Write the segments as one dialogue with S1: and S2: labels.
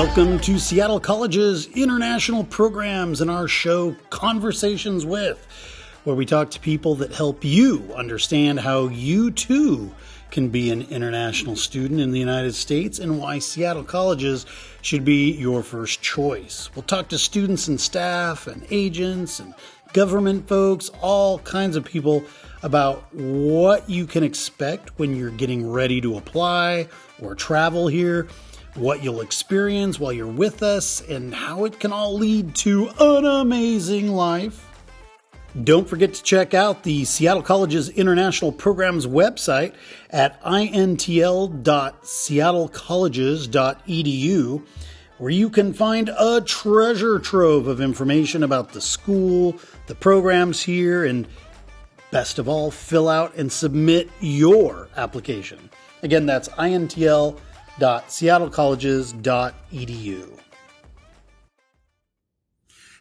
S1: Welcome to Seattle College's international programs and our show Conversations With, where we talk to people that help you understand how you too can be an international student in the United States and why Seattle Colleges should be your first choice. We'll talk to students and staff and agents and government folks, all kinds of people about what you can expect when you're getting ready to apply or travel here, what you'll experience while you're with us, and how it can all lead to an amazing life. Don't forget to check out the Seattle College's International Programs website at intl.seattlecolleges.edu, where you can find a treasure trove of information about the school, the programs here, and best of all, fill out and submit your application. Again, that's intl.seattlecolleges.edu.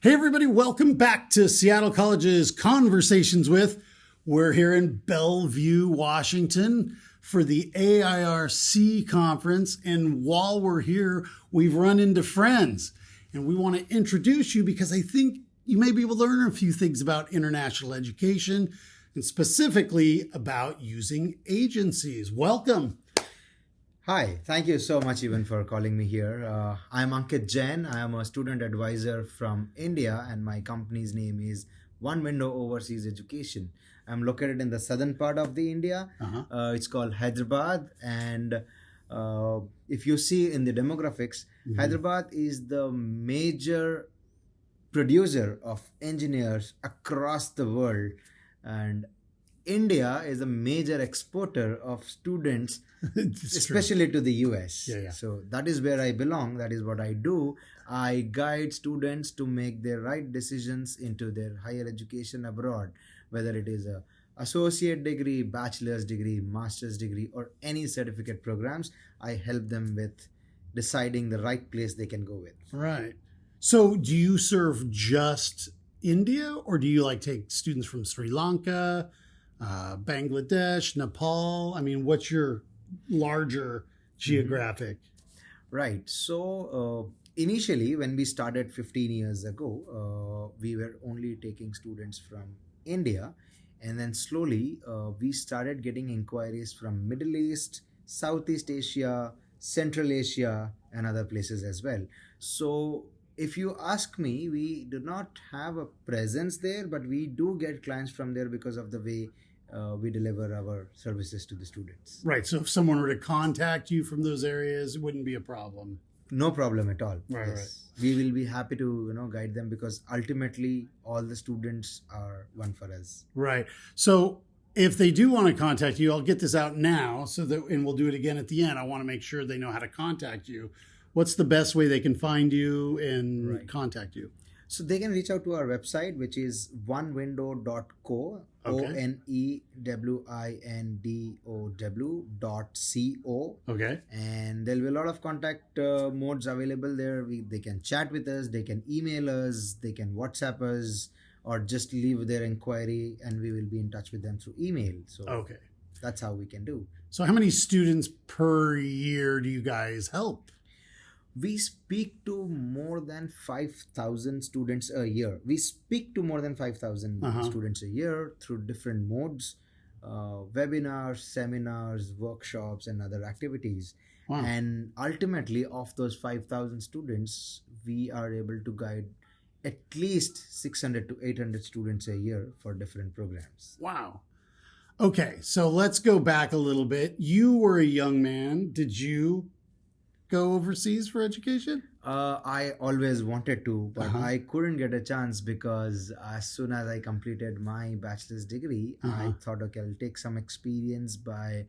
S1: Hey everybody, welcome back to Seattle College's Conversations With. We're here in Bellevue, Washington for the AIRC conference, and while we're here, we've run into friends, and we want to introduce you because I think you may be able to learn a few things about international education and specifically about using agencies. Welcome.
S2: Hi, thank you so much, Evan, for calling me here. I'm Ankit Jain. I am a student advisor from India, and my company's name is One Window Overseas Education. I'm located in the southern part of the India. It's called Hyderabad, and if you see in the demographics, Hyderabad is the major producer of engineers across the world, and India is a major exporter of students, especially to the US. So that is where I belong. That is what I do. I guide students to make their right decisions into their higher education abroad, whether it is a associate degree, bachelor's degree, master's degree, or any certificate programs. I help them with deciding the right place they can go with.
S1: Right. So do you serve just India, or do you take students from Sri Lanka, Bangladesh, Nepal? I mean, what's your larger geographic?
S2: Right. So initially, when we started 15 years ago, we were only taking students from India. And then slowly, we started getting inquiries from Middle East, Southeast Asia, Central Asia, and other places as well. So if you ask me, we do not have a presence there, but we do get clients from there because of the way we deliver our services to the students.
S1: Right. So if someone were to contact you from those areas, it wouldn't be a problem.
S2: No problem at all.
S1: Right.
S2: Yes. Right. We will be happy to guide them, because ultimately all the students are one for us.
S1: Right. So if they do want to contact you, I'll get this out now and we'll do it again at the end. I want to make sure they know how to contact you. What's the best way they can find you and contact you?
S2: So they can reach out to our website, which is onewindow.co, onewindow.co.
S1: Okay.
S2: And there'll be a lot of contact modes available there. They can chat with us, they can email us, they can WhatsApp us, or just leave their inquiry, and we will be in touch with them through email. So that's how we can do.
S1: So how many students per year do you guys help?
S2: We speak to more than 5,000 students a year. We speak to more than 5,000 students a year through different modes, webinars, seminars, workshops, and other activities. Wow. And ultimately, of those 5,000 students, we are able to guide at least 600 to 800 students a year for different programs.
S1: Wow. Okay, so let's go back a little bit. You were a young man. Did you go overseas for education?
S2: I always wanted to, but I couldn't get a chance, because as soon as I completed my bachelor's degree, I thought, okay, I'll take some experience by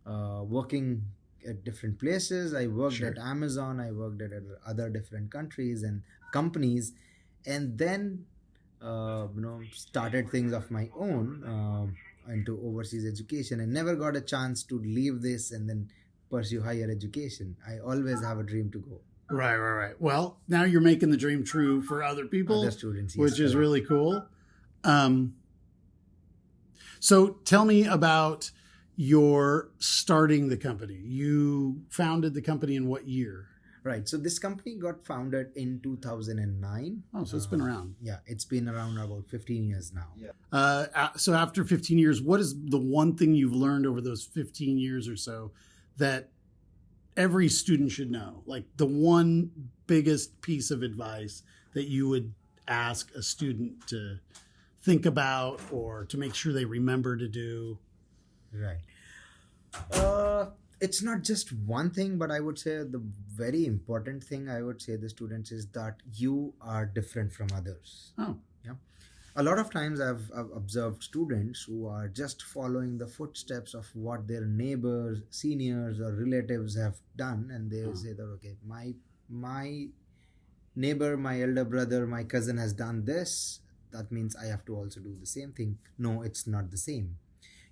S2: working at different places. I worked at Amazon, I worked at other different countries and companies, and then started things of my own into overseas education, and never got a chance to leave this and then pursue higher education. I always have a dream to go.
S1: Right. Well, now you're making the dream true for other people,
S2: other students,
S1: which is really cool. So tell me about your starting the company. You founded the company in what year?
S2: Right. So this company got founded in 2009.
S1: Oh, so it's been around.
S2: Yeah, it's been around about 15 years now.
S1: So after 15 years, what is the one thing you've learned over those 15 years or so that every student should know? Like the one biggest piece of advice that you would ask a student to think about or to make sure they remember to do?
S2: Right. It's not just one thing, but I would say the very important thing I would say to the students is that you are different from others.
S1: Oh.
S2: Yeah. A lot of times I've observed students who are just following the footsteps of what their neighbors, seniors, or relatives have done, and they say that, okay, my neighbor, my elder brother, my cousin has done this, that means I have to also do the same thing. No, it's not the same.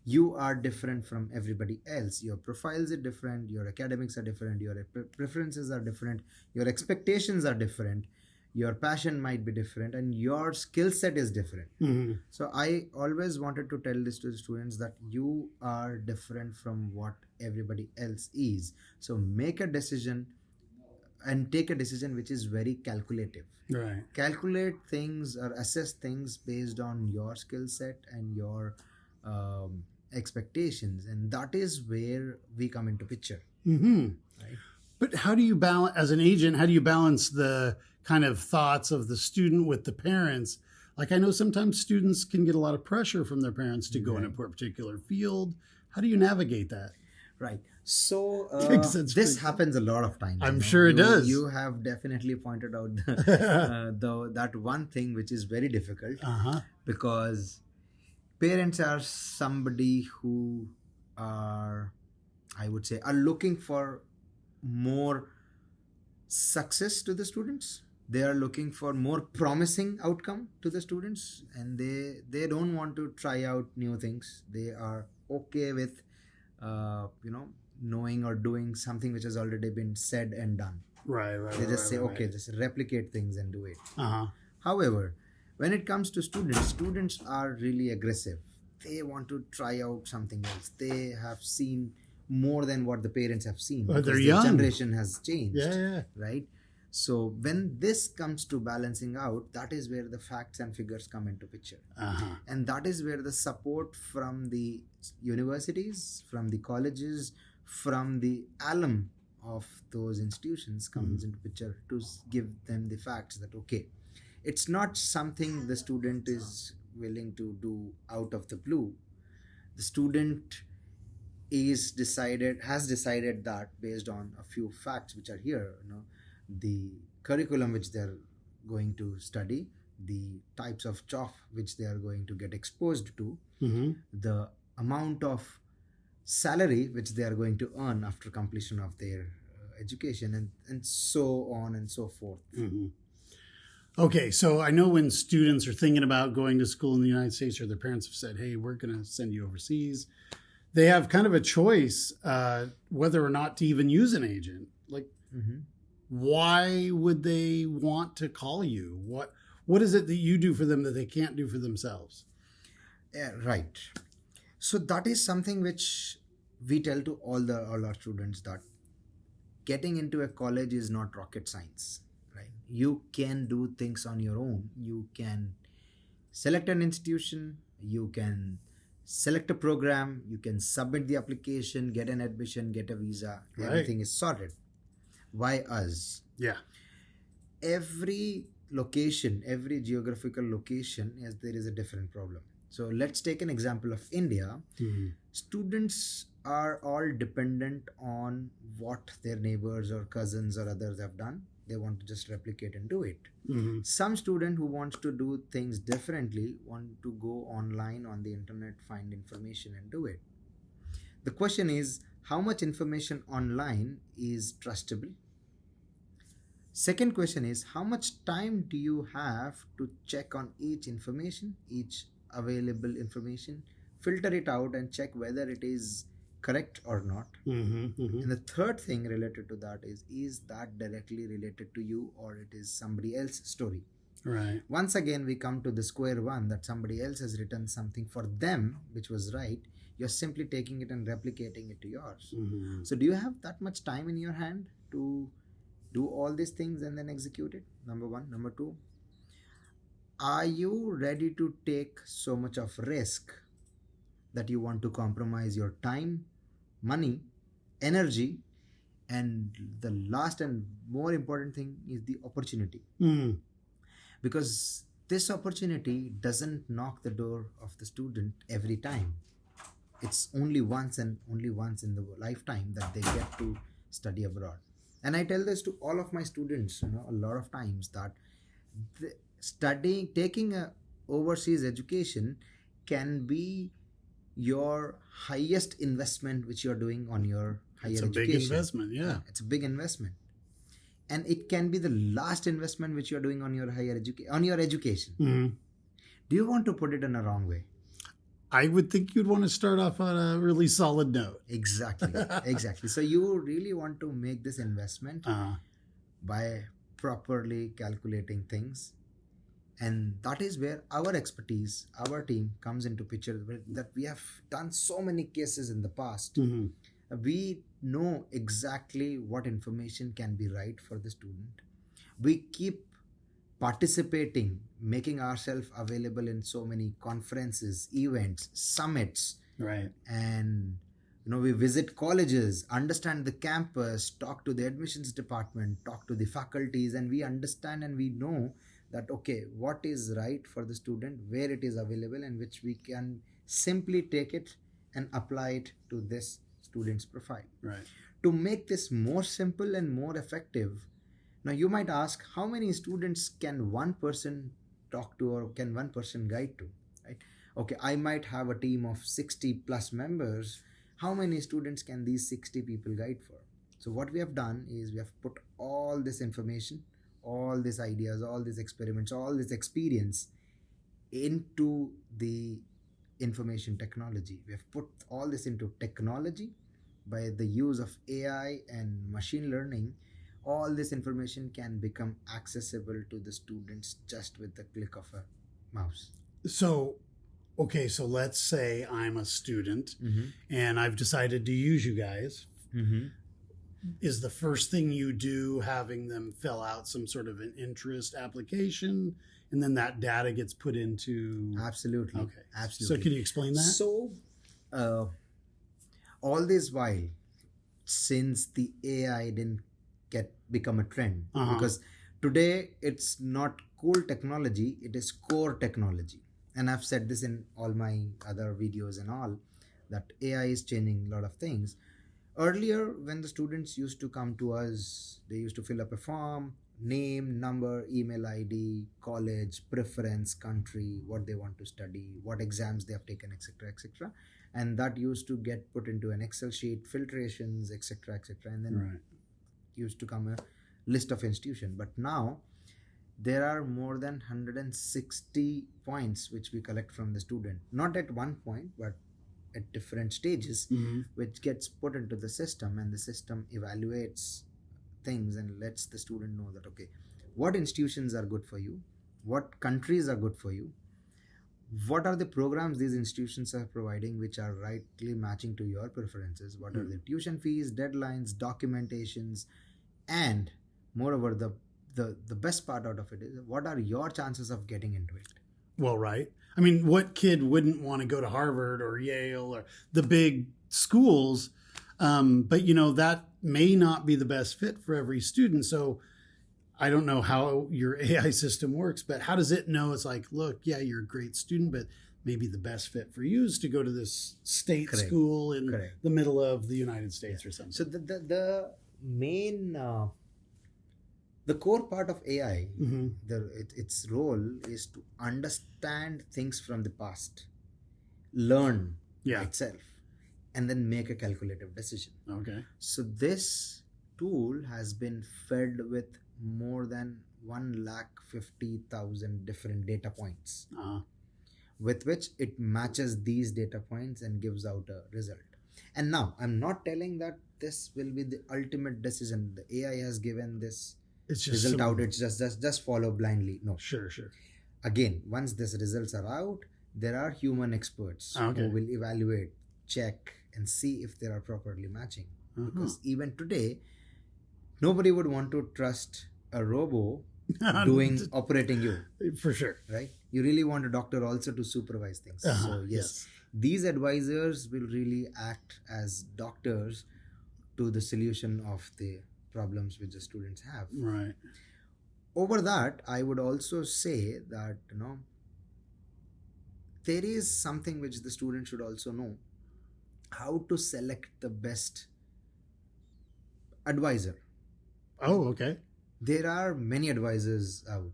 S2: You are different from everybody else. Your profiles are different, your academics are different, your preferences are different, your expectations are different, your passion might be different, and your skill set is different.
S1: Mm-hmm.
S2: So I always wanted to tell this to the students that you are different from what everybody else is. So make a decision and take a decision which is very calculative.
S1: Right.
S2: Calculate things or assess things based on your skill set and your expectations, and that is where we come into picture.
S1: Mm-hmm.
S2: Right?
S1: But how do you balance, as an agent, how do you balance the kind of thoughts of the student with the parents? Like I know sometimes students can get a lot of pressure from their parents to go in a particular field. How do you navigate that?
S2: Right. So
S1: this
S2: happens a lot of times.
S1: I'm sure it does.
S2: You have definitely pointed out that one thing which is very difficult, because parents are somebody who are, I would say, are looking for more success to the students. They are looking for more promising outcome to the students, and they don't want to try out new things. They are okay with knowing or doing something which has already been said and done.
S1: Right.
S2: They just say, okay, just replicate things and do it.
S1: Uh-huh.
S2: However, when it comes to students are really aggressive. They want to try out something else. They have seen more than what the parents have seen.
S1: But they're
S2: the
S1: young.
S2: Generation has changed.
S1: Yeah.
S2: Right? So when this comes to balancing out, that is where the facts and figures come into picture. And that is where the support from the universities, from the colleges, from the alum of those institutions comes into picture to give them the facts that, okay, it's not something the student is willing to do out of the blue. The student has decided that based on a few facts which are here, the curriculum which they're going to study, the types of job which they are going to get exposed to, the amount of salary which they are going to earn after completion of their education, and so on and so forth.
S1: Okay, so I know when students are thinking about going to school in the United States, or their parents have said, hey, we're going to send you overseas, they have kind of a choice whether or not to even use an agent. Like, why would they want to call you? What is it that you do for them that they can't do for themselves?
S2: Yeah, right. So that is something which we tell to all our students, that getting into a college is not rocket science. You can do things on your own. You can select an institution, you can select a program, you can submit the application, get an admission, get a visa. Everything is sorted. Why us?
S1: Yeah.
S2: Every location, every geographical location, there is a different problem. So let's take an example of India. Students are all dependent on what their neighbors or cousins or others have done. They want to just replicate and do it. Some student who wants to do things differently want to go online on the internet, find information and do it. The question is, how much information online is trustable? Second question is, how much time do you have to check on each information, each available information, filter it out and check whether it is correct or not? And the third thing related to that is that directly related to you, or it is somebody else's story?
S1: Right.
S2: Once again, we come to the square one, that somebody else has written something for them which was right. You're simply taking it and replicating it to yours. So do you have that much time in your hand to Do all these things and then execute it. Number one. Number two, are you ready to take so much of risk that you want to compromise your time, money, energy, and the last and more important thing is the opportunity, because this opportunity doesn't knock the door of the student every time. It's only once and only once in the lifetime that they get to study abroad. And I tell this to all of my students, a lot of times, that studying, taking a overseas education can be your highest investment which you're doing on your higher
S1: It's a
S2: education.
S1: big investment, yeah.
S2: It's a big investment. And it can be the last investment which you're doing on your education. Do you want to put it in a wrong way?
S1: I would think you'd want to start off on a really solid note.
S2: Exactly. So you really want to make this investment by properly calculating things. And that is where our expertise, our team comes into picture, that we have done so many cases in the past. We know exactly what information can be right for the student. We keep participating, making ourselves available in so many conferences, events, summits.
S1: Right.
S2: And we visit colleges, understand the campus, talk to the admissions department, talk to the faculties, and we understand and we know that, okay, what is right for the student, where it is available, and which we can simply take it and apply it to this student's profile.
S1: Right.
S2: To make this more simple and more effective, now you might ask, how many students can one person talk to, or can one person guide to? Right? Okay, I might have a team of 60 plus members. How many students can these 60 people guide for? So what we have done is we have put all this information, all these ideas, all these experiments, all this experience into the information technology. We have put all this into technology by the use of AI and machine learning. All this information can become accessible to the students just with the click of a mouse.
S1: So let's say I'm a student and I've decided to use you guys. Is the first thing you do having them fill out some sort of an interest application, and then that data gets put into...
S2: Absolutely.
S1: Okay.
S2: Absolutely.
S1: So can you explain that?
S2: So all this while, since the AI didn't become a trend, because today it's not cool technology, it is core technology. And I've said this in all my other videos and all, that AI is changing a lot of things. Earlier, when the students used to come to us, they used to fill up a form, name, number, email ID, college, preference, country, what they want to study, what exams they have taken, etc., etc. And that used to get put into an Excel sheet, filtrations, etc., etc. And then used to come a list of institutions. But now there are more than 160 points which we collect from the student, not at one point, but at different stages, which gets put into the system, and the system evaluates things and lets the student know that, okay, what institutions are good for you, what countries are good for you, what are the programs these institutions are providing which are rightly matching to your preferences, what are the tuition fees, deadlines, documentations, and moreover, the best part out of it is, what are your chances of getting into it?
S1: Well, right. I mean, what kid wouldn't want to go to Harvard or Yale or the big schools? But, that may not be the best fit for every student. So I don't know how your AI system works, but how does it know? It's like, look, yeah, you're a great student, but maybe the best fit for you is to go to this state school in the middle of the United States or something.
S2: So the main... the core part of AI, its role is to understand things from the past, learn itself, and then make a calculative decision.
S1: Okay.
S2: So this tool has been fed with more than 150,000 different data points, with which it matches these data points and gives out a result. And now, I'm not telling that this will be the ultimate decision. The AI has given this result out, it's just follow blindly. No.
S1: Sure.
S2: Again, once these results are out, there are human experts who will evaluate, check, and see if they are properly matching. Because even today, Nobody would want to trust a robo operating you,
S1: For sure.
S2: right? You really want a doctor also to supervise things. So yes, these advisors will really act as doctors to the solution of the problems which the students have.
S1: Right.
S2: Over that, I would also say that there is something which the student should also know: how to select the best advisor.
S1: Oh, okay.
S2: There are many advisors out,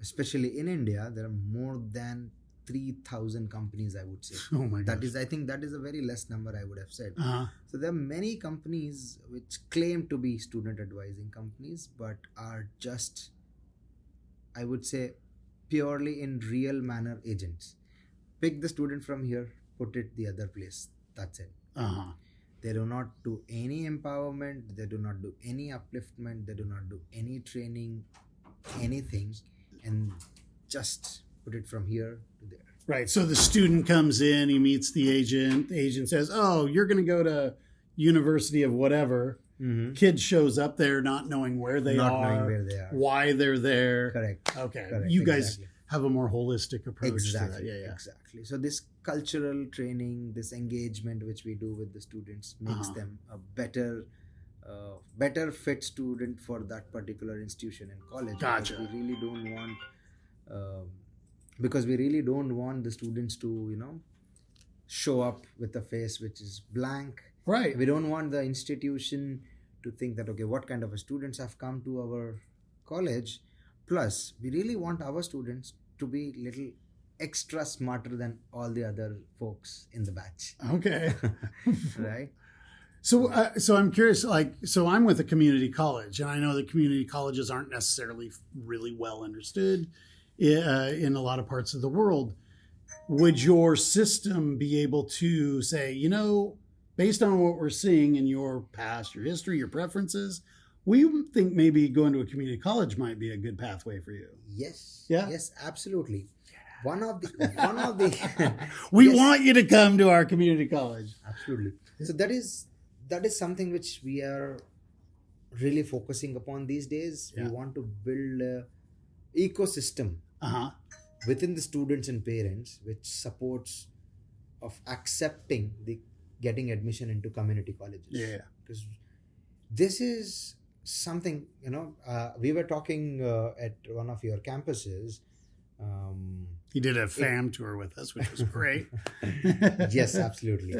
S2: especially in India. There are more than 3,000 companies, I would say.
S1: Oh my
S2: That
S1: gosh.
S2: is, I think that is a very less number, I would have said.
S1: Uh-huh.
S2: So there are many companies which claim to be student advising companies, but are just, I would say, purely in real manner agents. Pick the student from here, put it the other place. That's it.
S1: Uh-huh.
S2: They do not do any empowerment. They do not do any upliftment. They do not do any training, anything, and just put it from here to there.
S1: Right. So the student comes in, he meets the agent. The agent says, "Oh, you're going to go to University of whatever."
S2: Mm-hmm.
S1: Kid shows up there not knowing where they
S2: Not
S1: are,
S2: knowing where they are.
S1: why they're there.
S2: Correct.
S1: Okay.
S2: Correct.
S1: You
S2: Exactly.
S1: guys have a more holistic approach
S2: Exactly.
S1: to that. Yeah, yeah.
S2: Exactly. So this cultural training, this engagement which we do with the students makes them a better fit student for that particular institution and college.
S1: Gotcha.
S2: Because we really don't want, the students to show up with a face which is blank.
S1: Right.
S2: We don't want the institution to think that, okay, what kind of students have come to our college. Plus, we really want our students to be little extra smarter than all the other folks in the batch.
S1: Okay.
S2: Right?
S1: So I'm curious, so I'm with a community college, and I know that community colleges aren't necessarily really well understood in a lot of parts of the world. Would your system be able to say, based on what we're seeing in your past, your history, your preferences, we think maybe going to a community college might be a good pathway for you?
S2: Yes.
S1: Yeah?
S2: Yes, absolutely. One of the
S1: We
S2: Yes.
S1: want you to come to our community college.
S2: Absolutely. So that is something which we are really focusing upon these days.
S1: Yeah.
S2: We want to build a ecosystem
S1: Uh-huh.
S2: within the students and parents which supports of accepting the getting admission into community colleges.
S1: Yeah.
S2: Because this is something, we were talking at one of your campuses.
S1: He did a fam tour with us, which was great.
S2: Yes, absolutely.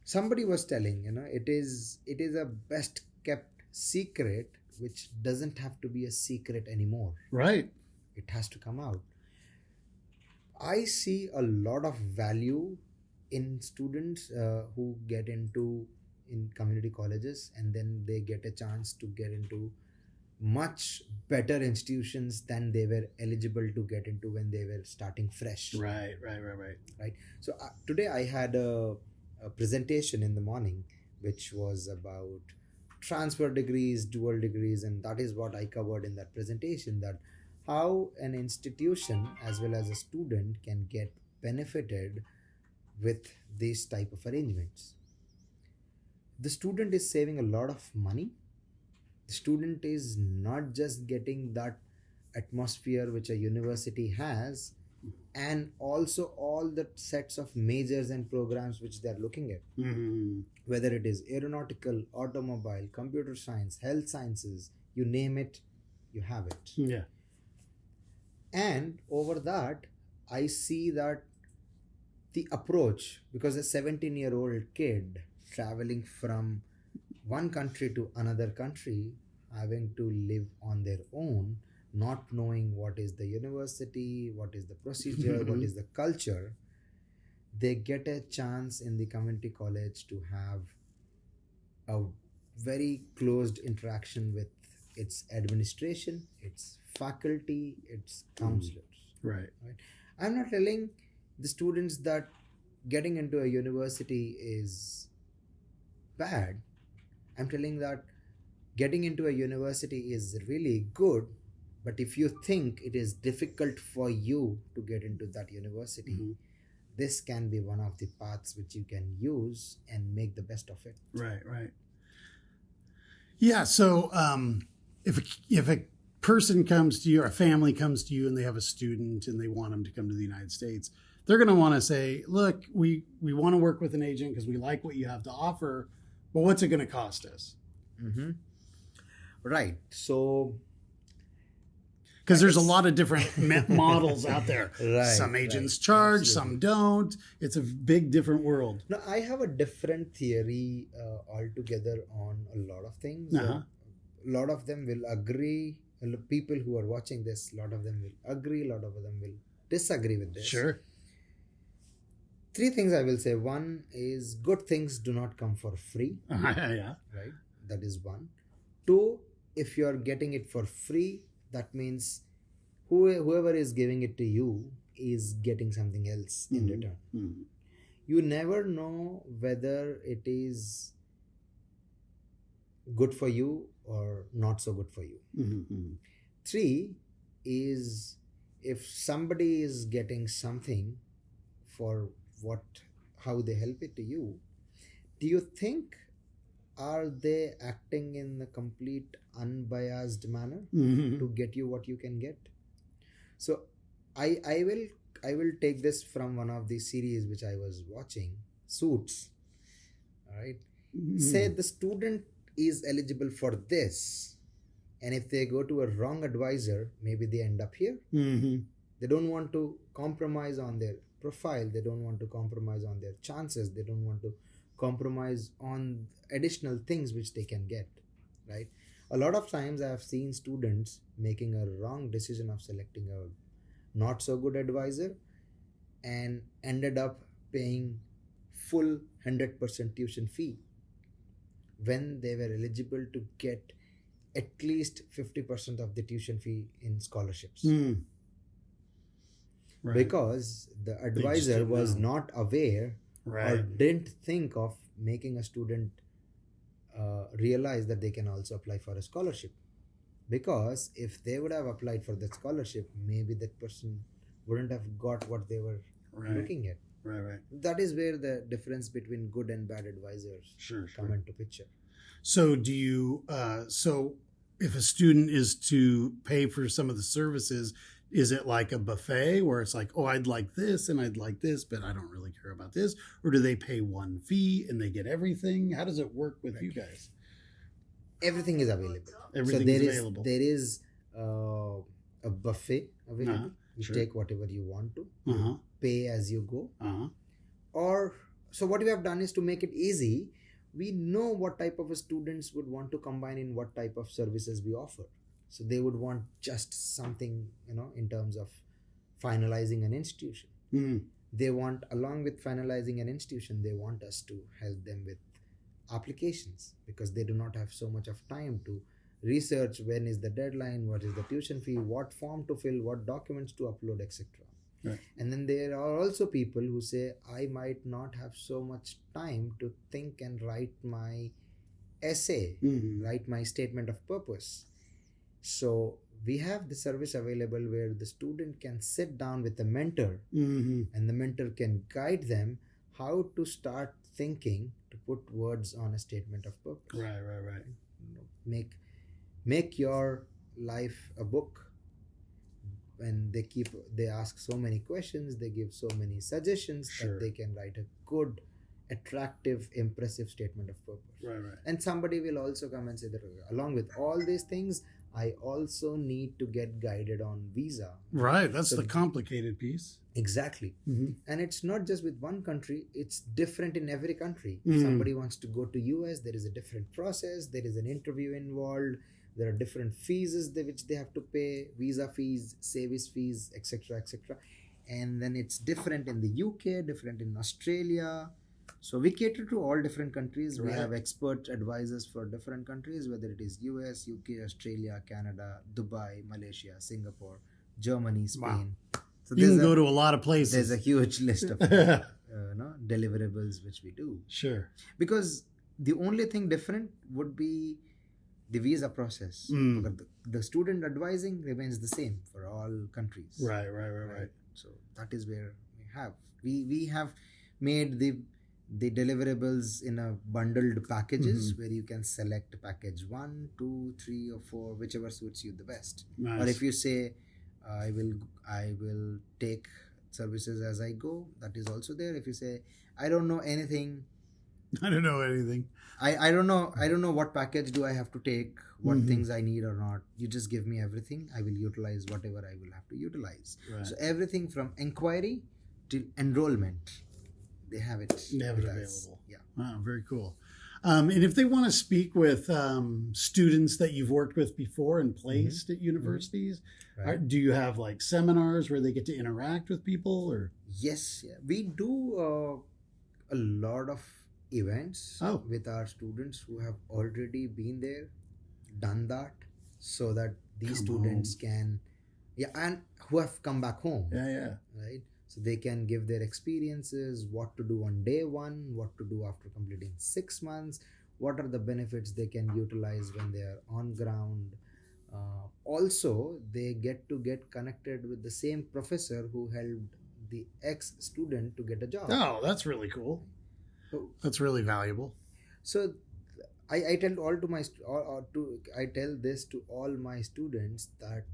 S2: Somebody was telling, it is a best kept secret which doesn't have to be a secret anymore.
S1: Right.
S2: It has to come out. I see a lot of value in students who get in community colleges, and then they get a chance to get into much better institutions than they were eligible to get into when they were starting fresh.
S1: Right.
S2: So today I had a presentation in the morning which was about transfer degrees, dual degrees, and that is what I covered in that presentation, that how an institution as well as a student can get benefited with these type of arrangements. The student is saving a lot of money. The student is not just getting that atmosphere which a university has, and also all the sets of majors and programs which they are looking at.
S1: Mm-hmm.
S2: Whether it is aeronautical, automobile, computer science, health sciences, you name it, you have it.
S1: Yeah.
S2: And over that, I see that the approach, because a 17-year-old kid traveling from one country to another country, having to live on their own, not knowing what is the university, what is the procedure, what is the culture, they get a chance in the community college to have a very closed interaction with its administration, its faculty, its counselors.
S1: Right.
S2: I'm not telling the students that getting into a university is bad. I'm telling that getting into a university is really good, but if you think it is difficult for you to get into that university, this can be one of the paths which you can use and make the best of it.
S1: Right. Yeah. So if a person comes to you or a family comes to you and they have a student and they want them to come to the United States, they're going to want to say, look, we want to work with an agent because we like what you have to offer, but what's it going to cost us?
S2: Mm-hmm. Right. So,
S1: because there's a lot of different models out there.
S2: Right,
S1: some agents
S2: right.
S1: charge,
S2: Absolutely.
S1: some don't. It's a big different world.
S2: Now, I have a different theory altogether on a lot of things.
S1: Uh-huh.
S2: A lot of them will agree. People who are watching this, a lot of them will agree, a lot of them will disagree with this.
S1: Sure.
S2: 3 things I will say. One is good things do not come for free.
S1: Yeah.
S2: Right? That is one. 2, if you are getting it for free, that means whoever is giving it to you is getting something else in return.
S1: Mm-hmm.
S2: You never know whether it is good for you or not so good for you.
S1: Mm-hmm.
S2: 3 is if somebody is getting something for how they help it to you, do you think are they acting in a complete unbiased manner to get you what you can get? So I will take this from one of the series which I was watching, Suits. All right. Say the student is eligible for this, and if they go to a wrong advisor, maybe they end up here. They don't want to compromise on their profile. They don't want to compromise on their chances. They don't want to compromise on additional things which they can get, right? A lot of times I have seen students making a wrong decision of selecting a not so good advisor and ended up paying full 100% tuition fee when they were eligible to get at least 50% of the tuition fee in scholarships. Right. Because the advisor was not aware or didn't think of making a student realize that they can also apply for a scholarship. Because if they would have applied for that scholarship, maybe that person wouldn't have got what they were looking at.
S1: Right.
S2: That is where the difference between good and bad advisors come into picture.
S1: So do you, so if a student is to pay for some of the services, is it like a buffet where it's like, oh, I'd like this and I'd like this, but I don't really care about this? Or do they pay one fee and they get everything? How does it work with you guys?
S2: Everything is available.
S1: Everything is available.
S2: There is a buffet available. You take whatever you want to. Pay as you go. Or, so what we have done is to make it easy. We know what type of students would want to combine in what type of services we offer. So they would want just something, in terms of finalizing an institution. They want, along with finalizing an institution, they want us to help them with applications because they do not have so much of time to research when is the deadline, what is the tuition fee, what form to fill, what documents to upload, etc. Right. And then there are also people who say, I might not have so much time to think and write my essay, write my statement of purpose. So we have the service available where the student can sit down with a mentor and the mentor can guide them how to start thinking to put words on a statement of purpose. Right. Make your life a book. And they ask so many questions, they give so many suggestions that they can write a good, attractive, impressive statement of purpose. Right. And somebody will also come and say that along with all these things, I also need to get guided on visa.
S1: Right. That's the complicated piece.
S2: Exactly. And it's not just with one country, it's different in every country. Somebody wants to go to US, there is a different process, there is an interview involved, there are different fees which they have to pay, visa fees, service fees, etc. And then it's different in the UK, different in Australia. So we cater to all different countries. We have expert advisors for different countries, whether it is US, UK, Australia, Canada, Dubai, Malaysia, Singapore, Germany, Spain.
S1: Wow. So you can go to a lot of places.
S2: There's a huge list of deliverables which we do.
S1: Sure.
S2: Because the only thing different would be the visa process. The student advising remains the same for all countries.
S1: Right.
S2: So that is where we have made the the deliverables in a bundled packages where you can select package 1, 2, 3, or 4, whichever suits you the best.
S1: Nice.
S2: Or if you say I will take services as I go, that is also there. If you say I don't know anything,
S1: I don't know anything.
S2: I don't know what package do I have to take, what things I need or not. You just give me everything. I will utilize whatever I will have to utilize.
S1: Right.
S2: So everything from inquiry to enrollment, they have it.
S1: They have it
S2: with us.
S1: available.
S2: Yeah.
S1: Wow, very cool. And if they want to speak with students that you've worked with before and placed at universities,
S2: Right.
S1: do you have like seminars where they get to interact with people, or?
S2: Yes, yeah. We do a lot of events with our students who have already been there, done that, so that these students can, and who have come back home.
S1: Yeah.
S2: Right? So they can give their experiences, what to do on day one, what to do after completing 6 months, what are the benefits they can utilize when they are on ground. Also, they get connected with the same professor who helped the ex-student to get a job.
S1: Oh, that's really cool.
S2: So,
S1: That's really valuable.
S2: so I tell I tell this to all my students that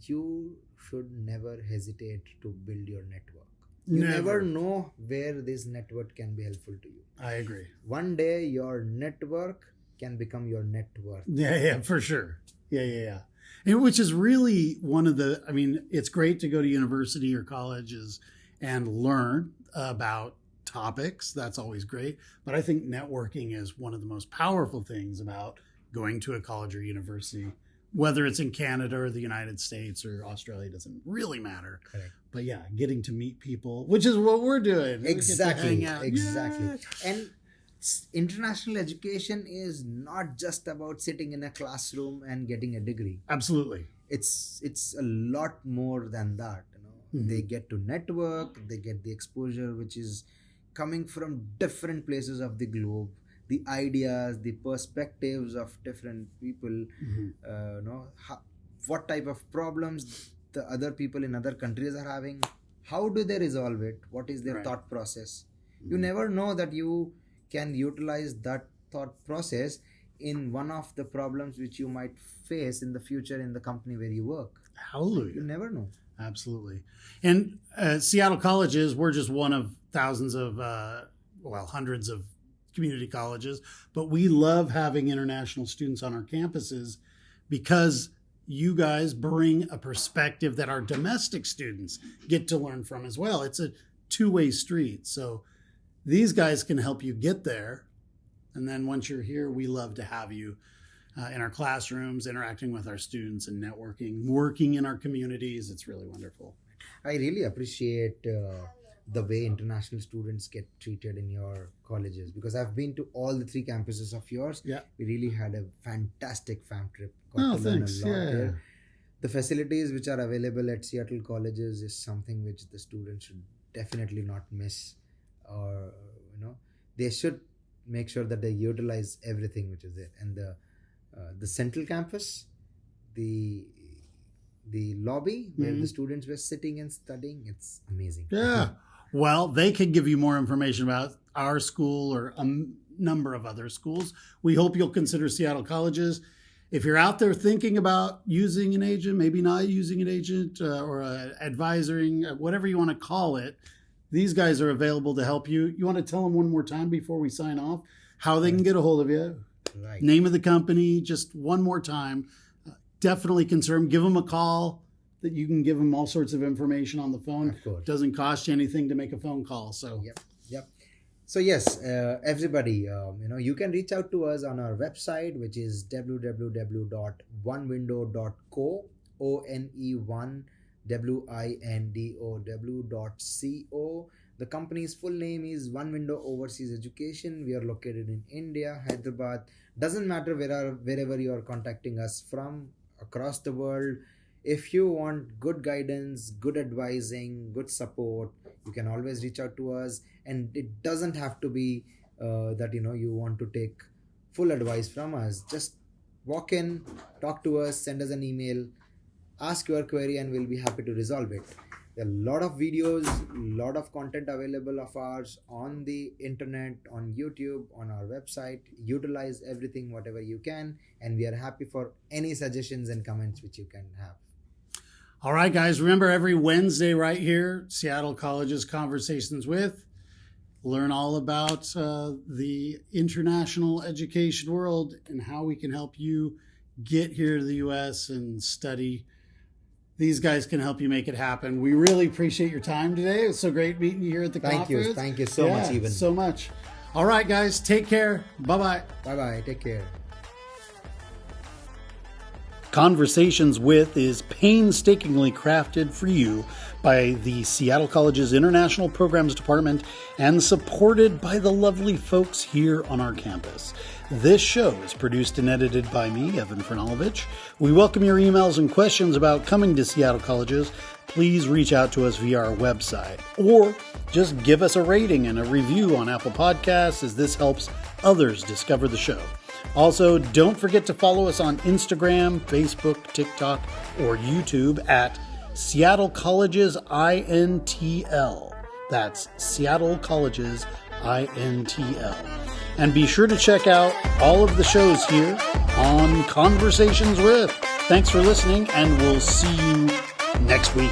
S2: you should never hesitate to build your network. You never know where this network can be helpful to you.
S1: I agree.
S2: One day your network can become your net worth.
S1: Yeah, for sure. Yeah. And which is really one of the, I mean, it's great to go to university or colleges and learn about topics. That's always great. But I think networking is one of the most powerful things about going to a college or university, whether it's in Canada or the United States or Australia, doesn't really matter.
S2: Correct.
S1: But yeah, getting to meet people, which is what we're doing.
S2: Exactly.
S1: We get to hang out.
S2: Exactly.
S1: Yeah.
S2: And international education is not just about sitting in a classroom and getting a degree.
S1: Absolutely.
S2: It's a lot more than that. They get to network, they get the exposure which is coming from different places of the globe, the ideas, the perspectives of different people, what type of problems the other people in other countries are having, how do they resolve it, what is their thought process. You never know that you can utilize that thought process in one of the problems which you might face in the future in the company where you work.
S1: Hallelujah.
S2: You never know.
S1: Absolutely. And Seattle colleges, we're just one of thousands of, hundreds of community colleges, but we love having international students on our campuses because you guys bring a perspective that our domestic students get to learn from as well. It's a two-way street. So these guys can help you get there. And then once you're here, we love to have you in our classrooms, interacting with our students and networking, working in our communities. It's really wonderful.
S2: I really appreciate the way international students get treated in your colleges, because I've been to all the 3 campuses of yours.
S1: Yeah.
S2: We really had a fantastic fam trip. Got to learn a lot there. The facilities which are available at Seattle colleges is something which the students should definitely not miss, or they should make sure that they utilize everything which is there. And the central campus, the lobby where the students were sitting and studying, it's amazing.
S1: Yeah. Well, they could give you more information about our school or a number of other schools. We hope you'll consider Seattle colleges. If you're out there thinking about using an agent, maybe not using an agent or advising, whatever you want to call it, these guys are available to help you. You want to tell them one more time before we sign off how they can get a hold of you?
S2: Right.
S1: Name of the company, just one more time. Definitely consider them. Give them a call. That you can give them all sorts of information on the phone.
S2: Of course.
S1: Doesn't cost you anything to make a phone call. So
S2: Yep. So yes, everybody, you can reach out to us on our website, which is www.onewindow.co, ONE1WINDOW.co. The company's full name is One Window Overseas Education. We are located in India, Hyderabad. Doesn't matter wherever you are contacting us from across the world. If you want good guidance, good advising, good support, you can always reach out to us. And it doesn't have to be that you want to take full advice from us. Just walk in, talk to us, send us an email, ask your query, and we'll be happy to resolve it. There are a lot of videos, a lot of content available of ours on the internet, on YouTube, on our website. Utilize everything, whatever you can, and we are happy for any suggestions and comments which you can have.
S1: All right, guys, remember every Wednesday right here, Seattle College's Conversations With. Learn all about the international education world and how we can help you get here to the U.S. and study. These guys can help you make it happen. We really appreciate your time today. It was so great meeting you here at the conference.
S2: Thank you so much, Evan.
S1: So much. All right, guys, take care. Bye-bye.
S2: Bye-bye. Take care.
S1: Conversations With is painstakingly crafted for you by the Seattle College's International Programs Department and supported by the lovely folks here on our campus. This show is produced and edited by me, Evan Franulovich. We welcome your emails and questions about coming to Seattle Colleges. Please reach out to us via our website or just give us a rating and a review on Apple Podcasts, as this helps others discover the show. Also, don't forget to follow us on Instagram, Facebook, TikTok, or YouTube at Seattle Colleges INTL. That's Seattle Colleges INTL. And be sure to check out all of the shows here on Conversations With. Thanks for listening, and we'll see you next week.